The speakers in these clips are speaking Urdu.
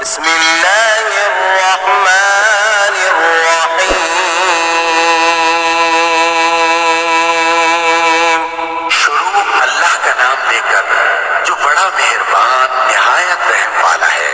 بسم اللہ الرحمن الرحیم. شروع اللہ کا نام لے کر جو بڑا مہربان نہایت رحم والا ہے.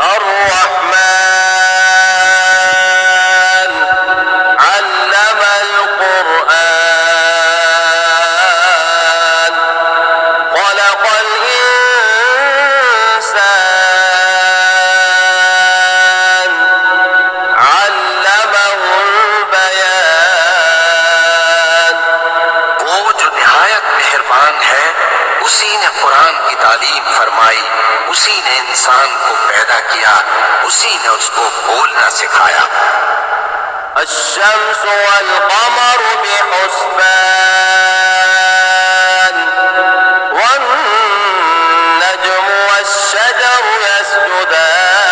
الرحمن علم القرآن خلق الإنسان علمه البيان. وہ جو نہایت مہربان ہے اسی نے قرآن کی تعلیم فرمائی، اسی نے انسان کو پیدا کیا، اسی نے اس کو بولنا سکھایا. الشمس والقمر بحسبان والنجم والشجر يسجدان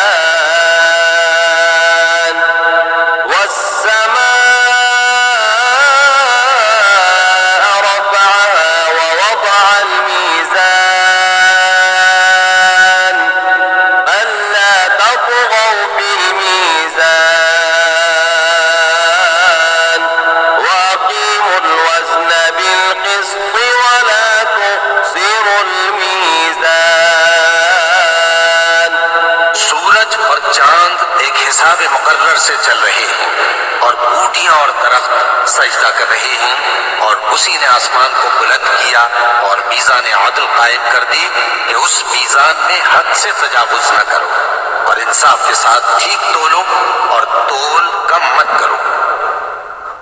والسماء رفعها ووضع الميزان ألا تطغوا في الميزان وأقيموا الوزن بالقسط ولا تخسروا الميزان. سورج اور چاند ایک حساب مقرر سے چل رہے ہیں اور بوٹیاں اور درخت سجدہ کر رہے ہیں، اور اسی نے آسمان کو بلند کیا اور میزان عدل قائم کر دی کہ اس میزان میں حد سے تجاوز نہ کرو، اور انصاف کے ساتھ ٹھیک تولو اور تول کم مت کرو.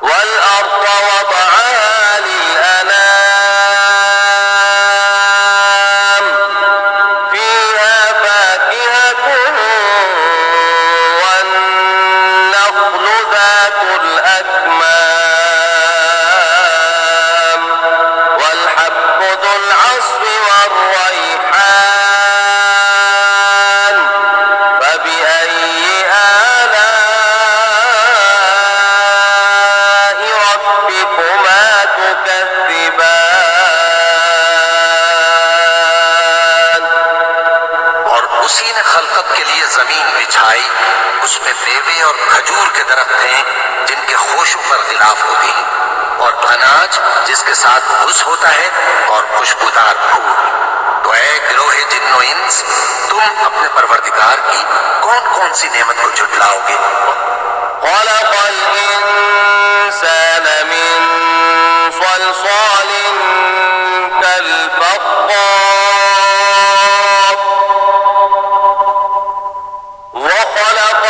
والأرض وضعها للأنام فيها فاكهة والنخل ذات الأكمام والحب ذو العصف والريحان فبأي آلاء ربكما تكذبان. اور اسی نے خلقت کے لیے زمین بچھائی، اس میں میوے اور کھجور کے درخت ہیں جن کے خوشوں پر غلاف ہوتے ہیں، اور اناج جس کے ساتھ بھس ہوتا ہے، اور خوشبودار پھول. تو اے گروہ جن و انس، تم اپنے پروردگار کی کون کون سی نعمت کو جھٹلاؤ گے؟ خلق الإنسان من صلصال كالفخار وخلق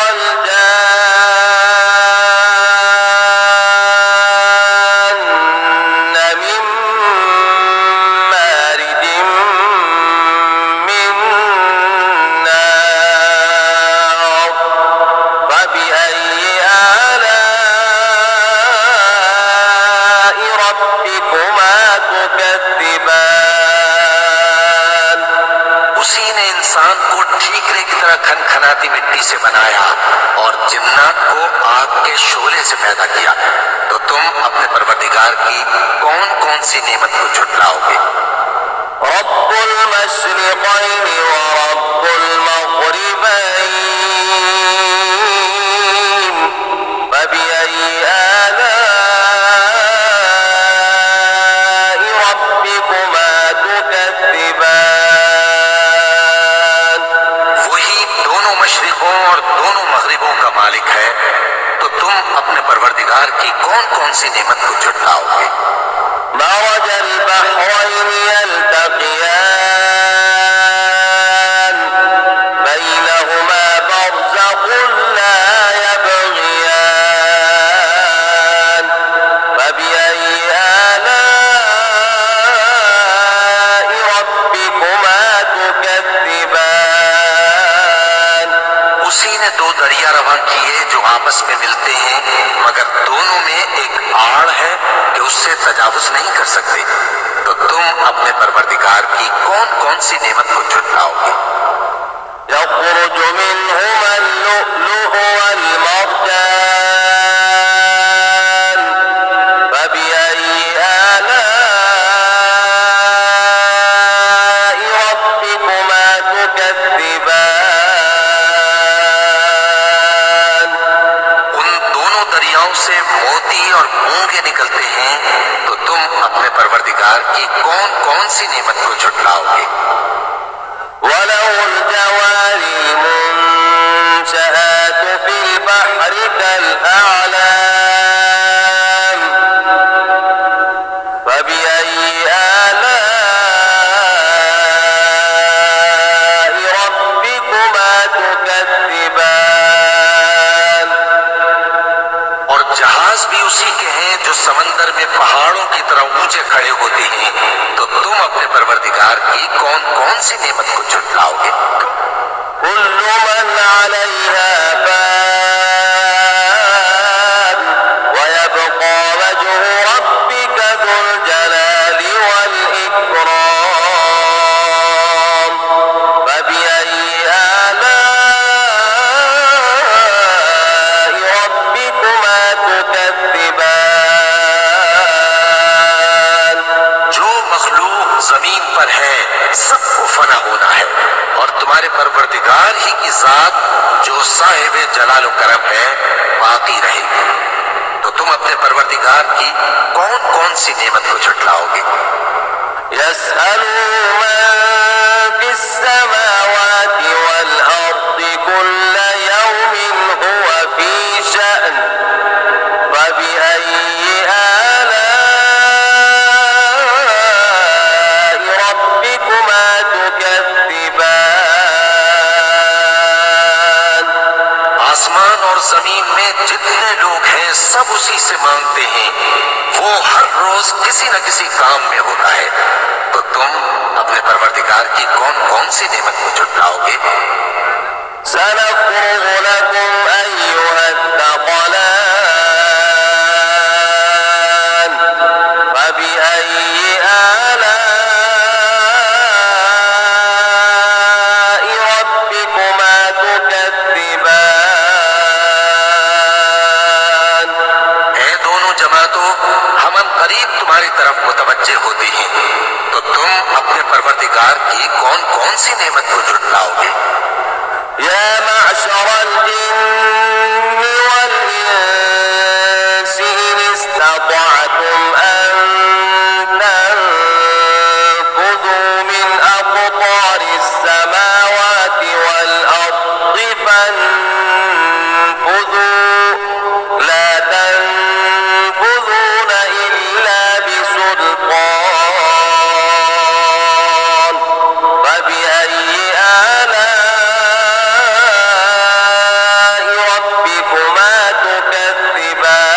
الجان من مارج من نار فبأي آلاء ربكما تكذبان. اسی نے انسان کو ٹھیکرے کی طرح کھنکھناتی مٹی سے بنایا اور جنات کو آگ کے شعلے سے پیدا کیا. تو تم اپنے پروردگار کی کون کون سی نعمت کو جھٹلاؤ گے؟ رب المشرقين ورب المغربين فبأي آلاء ربكما تكذبان. وہی دونوں مشرقوں اور دونوں مغربوں کا مالک ہے، تو تم اپنے پروردگار کی کون کون سی نعمت کو جھٹلاؤ گے؟ مرج البحرين يلتقيان بينهما برزخ لا يبغيان فبأي آلاء ربكما تكذبان. اسی نے دو دریا رواں کیے جو آپس میں ملتے ہیں، مگر دونوں میں ایک آڑ ہے کہ اس سے تجاوز نہیں کر سکتے. تو تم اپنے پروردگار کی کون کون سی نعمت کو جھٹلاؤ گے؟ يخرج منهما اللؤلؤ والمرجان فبأي آلاء ربكما تكذبان. موتی اور مونگے نکلتے ہیں تو تم اپنے پروردگار کی کون کون سی نعمت کو جھٹلاؤ گے؟ وله الجوار المنشآت في البحر كالأعلام فبأي آلاء ربكما تكذبان اور جہاز بھی اسی کے ہیں جو سمندر میں پہاڑوں کی طرح اونچے کھڑے ہوتے ہیں، تو تم اپنے پروردگار کی کون کون سی نعمت کو جھٹلاؤ گے؟ كل من عليها فان ويبقى وجه ربك ذو الجلال والإكرام فبأي آلاء ربكما تكذبان جو مخلوق زمین پر ہے سب کو فنا ہونا ہے، اور تمہارے پروردگار ہی کی ذات جو صاحب جلال و کرم ہے باقی رہے گی، تو تم اپنے پروردگار کی کون کون سی نعمت کو جھٹلاؤ گے؟ يسأله من في السماوات والأرض كل يوم هو في شأن فبأي آلاء ربكما تكذبان آسمان اور زمین میں جتنے لوگ ہیں سب اسی سے مانگتے ہیں، وہ ہر روز کسی نہ کسی کام میں ہوتا ہے، تو تم اپنے پروردگار کی کون کون سی نعمت کو جھٹلاؤ گے؟ سنفرغ لكم أيها الثقلان فبأي آلاء ربكما تكذبان اے دونوں جماعتوں، ہم قریب تمہاری طرف متوجہ ہوتے ہیں، تو تم اپنے پروردگار کی کون کون سی نعمت کو جھٹلاؤ گے؟ يا معشر الجن والإنس إن استطعتم أن تنفذوا من أقطار السماوات والأرض فانفذوا لا تنفذون إلا بسلطان فبأي آلاء ربكما تكذبان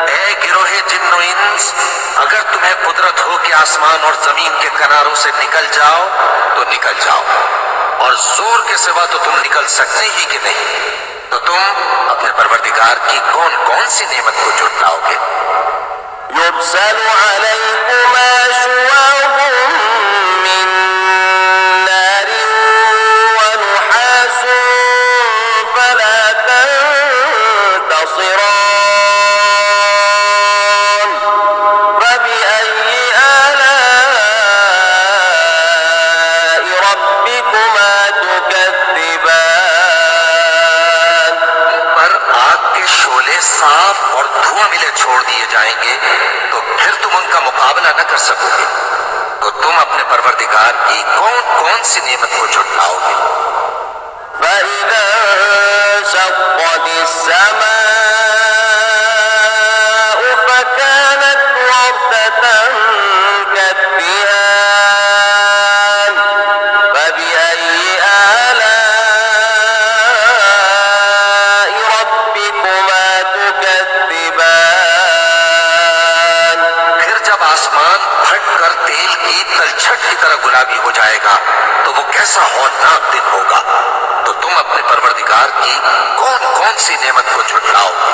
اے گروہ جن و انس، اگر تمہیں قدرت ہو کہ آسمان اور زمین کے کناروں سے نکل جاؤ تو نکل جاؤ، اور زور کے سوا تو تم نکل سکتے ہی کہ نہیں، تو تم اپنے پروردگار کی کون کون سی نعمت کو جھٹلاؤ گے؟ يرسل عليكما شواظ من نار ونحاس فلا تنتصران فبأي آلاء ربكما تكذبان پر آگ کے شعلے صاف اور دھواں ملے چھوڑ دیے جائیں گے تو پھر تم ان کا مقابلہ نہ کر سکو گے، تو تم اپنے پروردگار کی کون کون سی نعمت کو جھٹلاؤ گے؟ فإذا انشقت السماء فكانت وردة كالدهان فبأي آلاء ربكما تكذبان پھر جب آسمان پھٹ کر تیل کی تلچھٹ کی طرح گلابی ہو جائے گا تو وہ کیسا ہولناک دن ہوگا، تو تم اپنے پروردگار کی کون کون سی نعمت کو جھٹلاؤ گے؟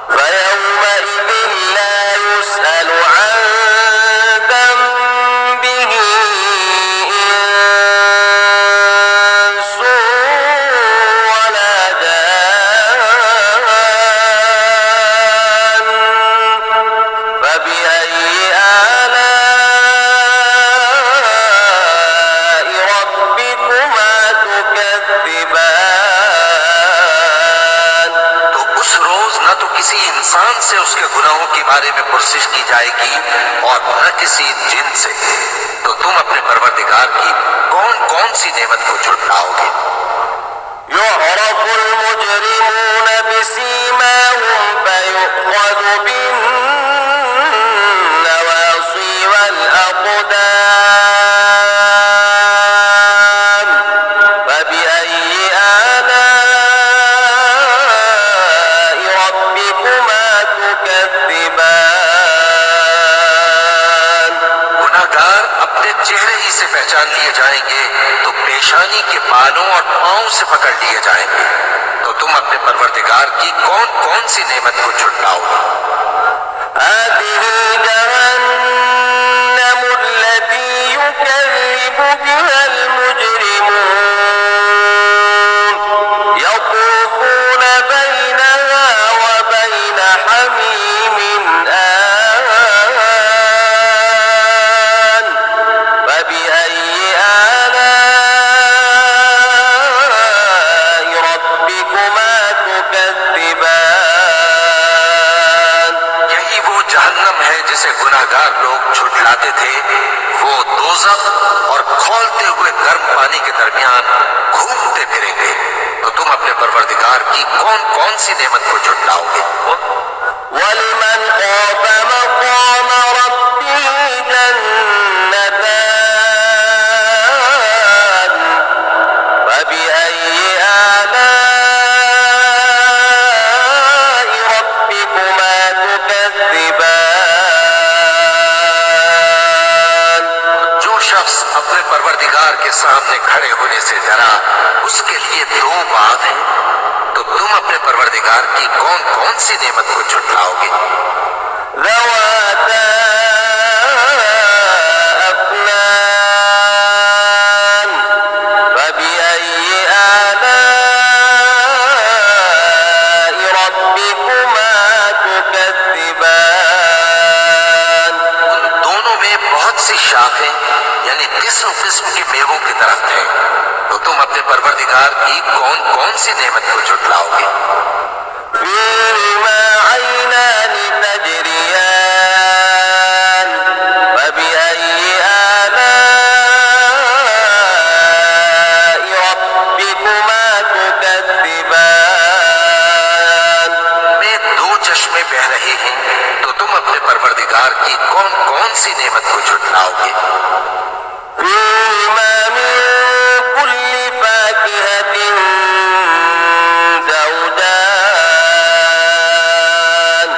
فيومئذ لا يسأل عن ذنبه إنس ولا جان فبأي آلاء ربكما کسی انسان سے اس کے گناہوں کے بارے میں پرسش کی جائے گی اور نہ کسی جن سے، تو تم اپنے پروردگار کی کون کون سی نعمت کو جھٹلاؤ گے؟ يعرف المجرمون بسيماهم فيؤخذ بالنواصي والأقدام فبأي آلاء ربكما تكذبان گناہگار اپنے چہرے ہی سے پہچان لیے جائیں گے تو پیشانی کے بالوں اور پاؤں سے پکڑ لیے جائیں گے، تو تم اپنے پروردگار کی کون کون سی نعمت کو جھٹلاؤ گے؟ هذه جهنم التي يكذب بها المجرمون يطوفون بينها وبين حميم آن فبأي آلاء ربكما تكذبان یہی وہ جہنم ہے جسے گناہگار لوگ جھٹلاتے تھے، وہ دوزخ اور کھولتے ہوئے گرم پانی کے درمیان گھومتے پھریں گے، تو تم اپنے پروردگار کی کون کون سی نعمت کو جھٹلاؤ گے؟ ولمن خاف مقام ربه جنتان فبأي آلاء ربكما تكذبان جو شخص اپنے پروردگار کے سامنے کھڑے ہونے سے ڈرا، اس کے لیے دو باغ ہیں، تو تم اپنے پروردگار کی کون کون سی نعمت کو جھٹلاؤ گے؟ ذواتا أفنان فبأي آلاء ربكما تكذبان ان دونوں میں بہت سی شاخیں یعنی قسم قسم کے میووں کے درخت ہیں، تو تم اپنے پروردگار کی کون کون سی نعمت کو جھٹلاؤ گے؟ فيهما عينان تجريان فبأي آلاء ربكما تكذبان میں دو چشمے بہ رہے ہیں، تو تم اپنے پروردگار کی کون کون سی نعمت کو جھٹلاؤ گے؟ فيهما من كل فاكهة زوجان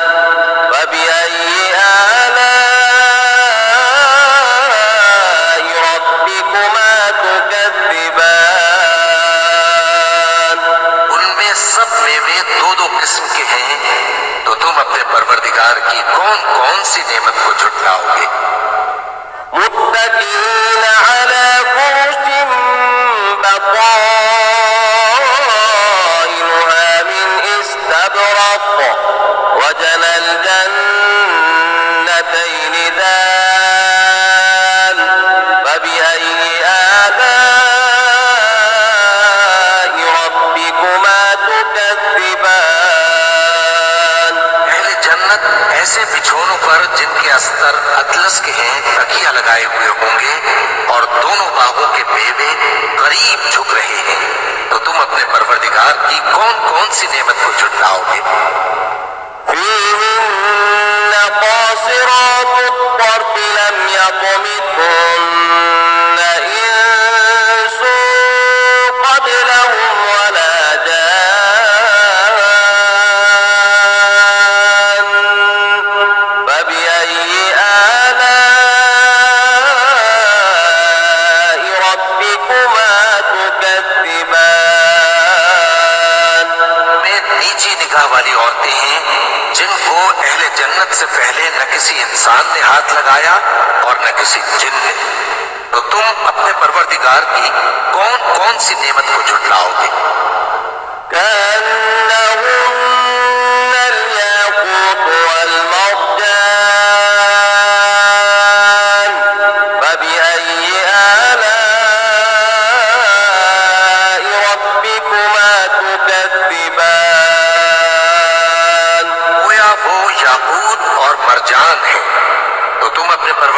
فبأي آلاء ربكما تكذبان ان میں سب میوے دو دو قسم کے ہیں، تو تم اپنے پروردگار کی کون کون سی نعمت کو جھٹلاؤ گے؟ متكئين على فرش بطائنها من استبرق وجنى الجنتين دان فبأي آلاء ربكما تكذبان اہل جنت ایسے بچھونوں پر جن کے استر اطلس کے ہیں تکیہ لگائے ہوئے ہوں گے، اور دونوں باغوں کے میوے قریب جھک رہے ہیں، تو تم اپنے پروردگار کی کون کون سی نعمت کو جھٹلاؤ گے؟ فيهن قاصرات الطرف لم يطمثهن إنس قبلهم ولا جان فبأي آلاء ربكما تكذبان میں نیچی نگاہ والی عورتیں ہیں جن کو اہل جنت سے پہلے نہ کسی انسان نے ہاتھ لگایا اور نہ کسی جن نے، تو تم اپنے پروردگار کی کون کون سی نعمت کو جھٹلاؤ گے؟ كأنهن الياقوت والمرجان فبأي آلاء ربكما تكذبان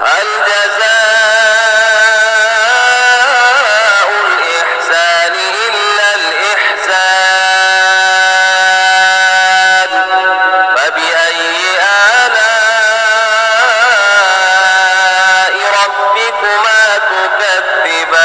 هل جزاء الإحسان إلا الإحسان فبأي آلاء ربكما تكذبان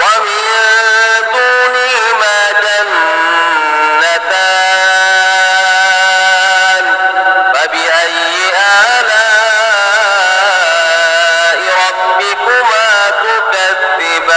ومن دونهما جنتان فبأي آلاء ربكما تكذبان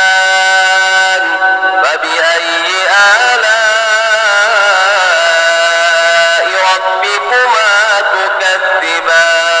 مدامتان فبأي آلاء ربكما تكذبان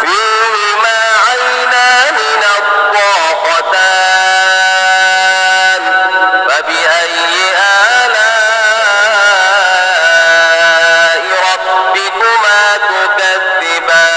فيهما عينان نضاختان فبأي آلاء ربكما تكذبان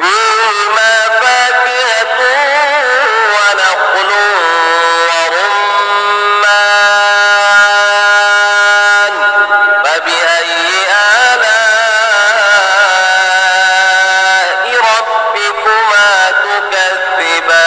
فيهما فاكهة ونخل ورمان فبأي آلاء ربكما تكذبان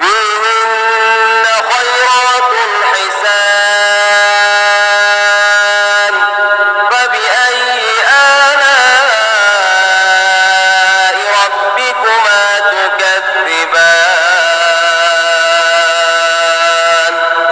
فيهن خيرات حسان فبأي آلاء ربكما تكذبان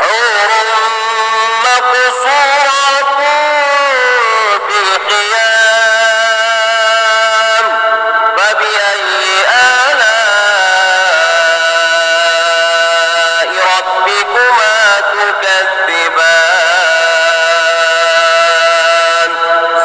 حور مقصورات في الخيام فبأي آلاء ربكما تكذبان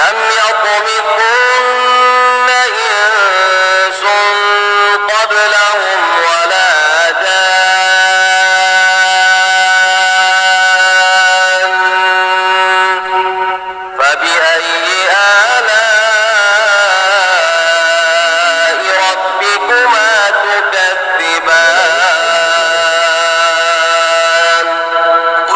لم يطمثهن إنس قبلهم ولا جان فبأي آلاء ربكما تكذبان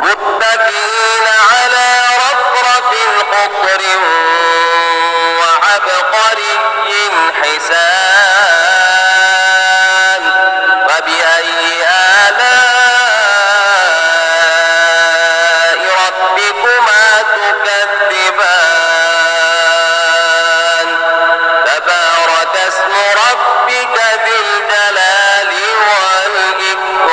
متكئين على رفرف خضر وعبقري حسان فبأي آلاء ربكما تكذبان تبارك اسم ربك ذي الجلال والإكرام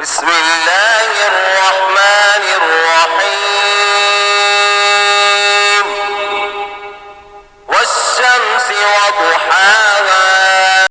بسم الله الرحمن الرحيم والشمس وضحاها